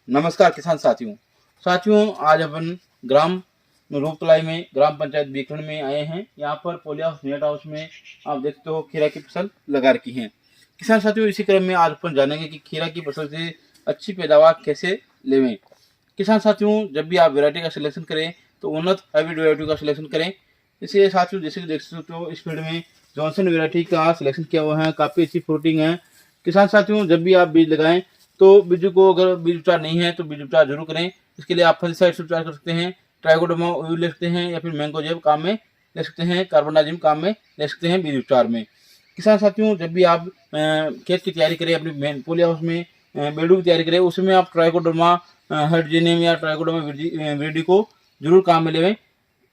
नमस्कार किसान साथियों आज अपन ग्राम रूपतलाई में ग्राम पंचायत बीखण में आए हैं। यहाँ पर पोली हाउस नेट हाउस में आप देखते हो खीरा की फसल लगा रखी है। किसान साथियों, इसी क्रम में आज अपन जानेंगे कि खीरा की फसल से अच्छी पैदावार कैसे लेवें। किसान साथियों, जब भी आप वैरायटी का सिलेक्शन करें तो उन्नत हाइब्रिड वैरायटी का सिलेक्शन करें। इसलिए साथियों, जैसे कि देख सकते हो इस फील्ड में जॉनसन वैरायटी का सिलेक्शन किया हुआ है, काफ़ी अच्छी फ्रूटिंग है। किसान साथियों, जब भी आप बीज लगाएं तो बीजू को अगर बीज उपचार नहीं है तो बीज उपचार जरूर करें। इसके लिए आप फंगिसाइड से उपचार कर सकते हैं, ट्राइकोडर्मा ओयल ले सकते हैं, या फिर मैंगोजेब काम में ले सकते हैं, कार्बोनाजिम काम में ले सकते हैं बीज उपचार में। किसान साथियों, जब भी आप खेत की तैयारी करें, अपनी पोली हाउस में बेडू की तैयारी करें, उसमें आप ट्राइकोडर्मा हाइड्रोजेनियम या ट्राइकोडर्मा विरिडी को जरूर काम में लेवें,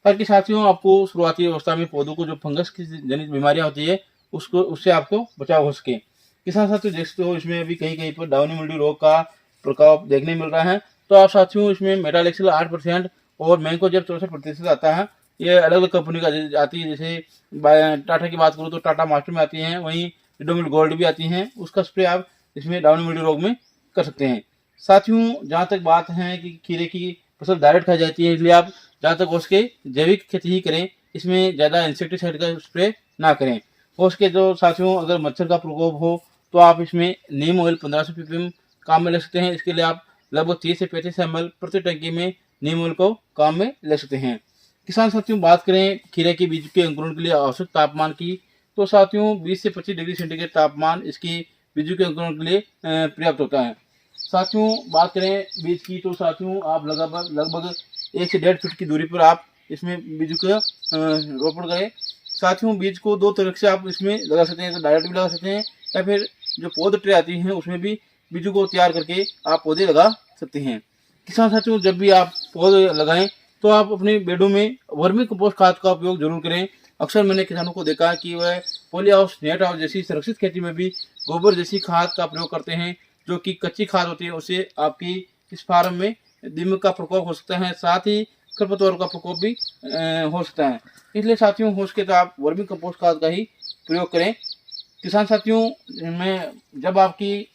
ताकि साथियों आपको शुरुआती अवस्था में पौधों को जो फंगस की जनित बीमारियां होती है उससे आपको बचाव हो सके। किसान साथियों, देखते हो इसमें अभी कहीं कहीं पर डाउनी मिल्ड्यू रोग का प्रकोप देखने मिल रहा है। तो आप साथियों, इसमें मेटालेक्सिल 8% और मैंकोजेब 64% आता है। ये अलग अलग कंपनी का आती है, जैसे टाटा की बात करूँ तो टाटा मास्टर में आती हैं, वहीं रिडोमिल गोल्ड भी आती हैं। उसका स्प्रे आप इसमें डाउनी मिल्ड्यू रोग में कर सकते हैं। साथियों, जहाँ तक बात है कि खीरे की फसल डायरेक्ट खाई जाती है, इसलिए आप जहाँ तक हो सके जैविक खेती ही करें, इसमें ज़्यादा इंसेक्टिसाइड का स्प्रे ना करें। हो सके तो साथियों, अगर मच्छर का प्रकोप हो तो आप इसमें नीम ऑयल 1500 ppm काम में ले सकते हैं। इसके लिए आप लगभग 30 से 35 ml प्रति टंकी में नीम ऑयल को काम में ले सकते हैं। किसान साथियों, बात करें खीरे के बीज के अंकुरण के लिए आवश्यक तापमान की, तो साथियों 20 से 25 डिग्री सेंटीग्रेड तापमान इसकी बीजों के अंकुरण के लिए पर्याप्त होता है। साथियों, बात करें बीज की, तो साथियों आप लगभग 1 से 1.5 फीट की दूरी पर आप इसमें बीजों का रोपण करें। साथियों, बीज को दो तरह से आप इसमें लगा सकते हैं, तो डायरेक्ट भी लगा सकते हैं, या फिर जो पौध ट्रे आती हैं उसमें भी बीजों को तैयार करके आप पौधे लगा सकते हैं। किसान साथियों, जब भी आप पौधे लगाएं तो आप अपने बेडों में वर्मी कंपोस्ट खाद का उपयोग जरूर करें। अक्सर मैंने किसानों को देखा कि वह पॉली हाउस नेट हाउस जैसी सुरक्षित खेती में भी गोबर जैसी खाद का प्रयोग करते हैं, जो कि कच्ची खाद होती है। उससे आपकी इस फार्म में दीमक का प्रकोप हो सकता है, साथ ही खरपतवार का प्रकोप भी हो सकता है। इसलिए साथियों, हो सके तो आप वर्मी कंपोस्ट खाद का ही प्रयोग करें। किसान साथियों, में जब आपकी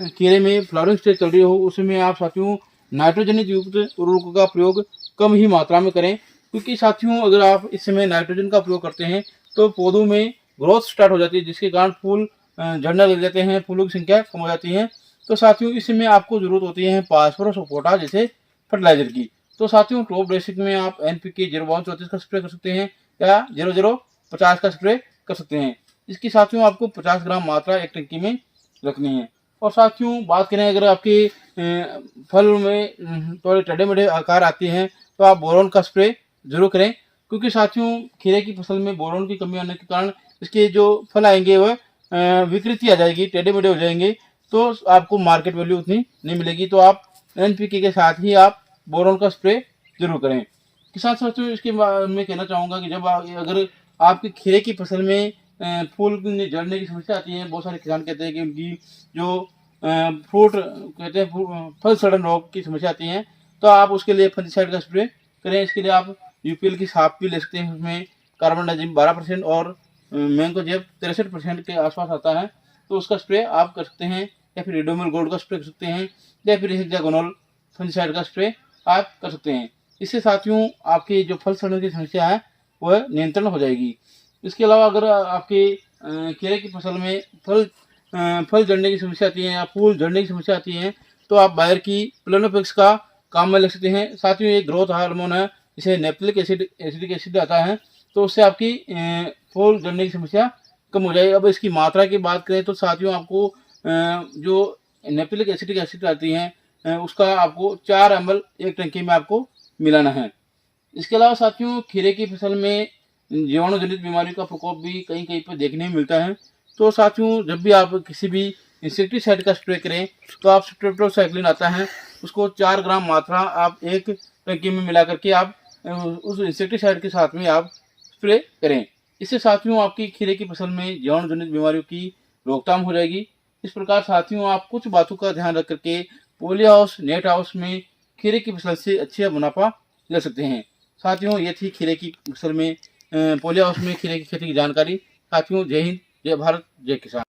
खीरे में फ्लावरिंग स्टेज चल रही हो, उसमें आप साथियों नाइट्रोजन युक्त उर्वरकों का प्रयोग कम ही मात्रा में करें, क्योंकि साथियों अगर आप इस समय नाइट्रोजन का प्रयोग करते हैं तो पौधों में ग्रोथ स्टार्ट हो जाती है, जिसके कारण फूल झड़ने लग जाते हैं, फूलों की संख्या कम हो जाती है। तो साथियों, इस समय आपको जरूरत होती है फास्फोरस और पोटाश जैसे फर्टिलाइजर की। तो साथियों, टॉप ड्रेसिंग में आप NPK 05234 का स्प्रे कर सकते हैं, या 0050 का स्प्रे कर सकते हैं। इसकी साथियों आपको 50 ग्राम मात्रा एक टंकी में रखनी है। और साथियों, बात करें अगर आपके फल में थोड़े टेढ़े मेढ़े आकार आते हैं तो आप बोरोन का स्प्रे जरूर करें, क्योंकि साथियों खीरे की फसल में बोरोन की कमी होने के कारण इसके जो फल आएंगे वह विकृति आ जाएगी, टेढ़े मेढ़े हो जाएंगे, तो आपको मार्केट वैल्यू उतनी नहीं मिलेगी। तो आप NPK के साथ ही आप बोरोन का स्प्रे जरूर करें। किसान साथियों, इसके बाद मैं कहना चाहूँगा कि अगर आपकी खीरे की फसल में फूल झड़ने की समस्या आती है, बहुत सारे किसान कहते हैं कि उनकी जो फ्रूट कहते हैं फल सड़न रोग की समस्या आती है, तो आप उसके लिए फंगिसाइड का स्प्रे करें। इसके लिए आप UPL की साफ भी ले सकते हैं, उसमें कार्बोनाजिम 12% और मैंगोजेब 63% के आसपास आता है, तो उसका स्प्रे आप कर सकते हैं, या फिर रिडोमिल गोल्ड का स्प्रे कर सकते हैं, या फिर हेक्सागोनल फंगिसाइड का स्प्रे आप कर सकते हैं। इससे साथियों आपकी जो फल सड़ने की समस्या है वह नियंत्रण हो जाएगी। इसके अलावा अगर आपके केले की फसल में फल झड़ने की समस्या आती है या फूल झड़ने की समस्या आती है, तो आप बायर की प्लेनोफिक्स का काम में ले सकते हैं। साथियों, ये ग्रोथ हार्मोन है, इसे नेप्थलिक एसिडिक एसिड आता है, तो उससे आपकी फूल झड़ने की समस्या कम हो जाएगी। अब इसकी मात्रा की बात करें तो साथियों आपको जो नेप्थलिक एसिडिक एसिड आती है उसका आपको 4 ml एक टंकी में आपको मिलाना है। इसके अलावा साथियों, खीरे की फसल में जीवाणु जनित बीमारियों का प्रकोप भी कहीं कहीं पर देखने में मिलता है। तो साथियों, जब भी आप किसी भी इंसेक्टिसाइड का स्प्रे करें तो आप स्ट्रेप्टोसाइक्लिन आता है, उसको 4 ग्राम मात्रा आप एक टंकी में मिला करके आप उस इंसेक्टिसाइड के साथ में आप स्प्रे करें। इससे साथियों आपकी खीरे की फसल में जीवाणु जनित बीमारियों की रोकथाम हो जाएगी। इस प्रकार साथियों, आप कुछ बातों का ध्यान रख करके पोली हाउस नेट हाउस में खीरे की फसल से अच्छा मुनाफा ले सकते हैं। साथियों, ये थी खीरे की फसल में पोली हाउस में खीरे की खेती की जानकारी। साथियों, जय हिंद, जय भारत, जय किसान।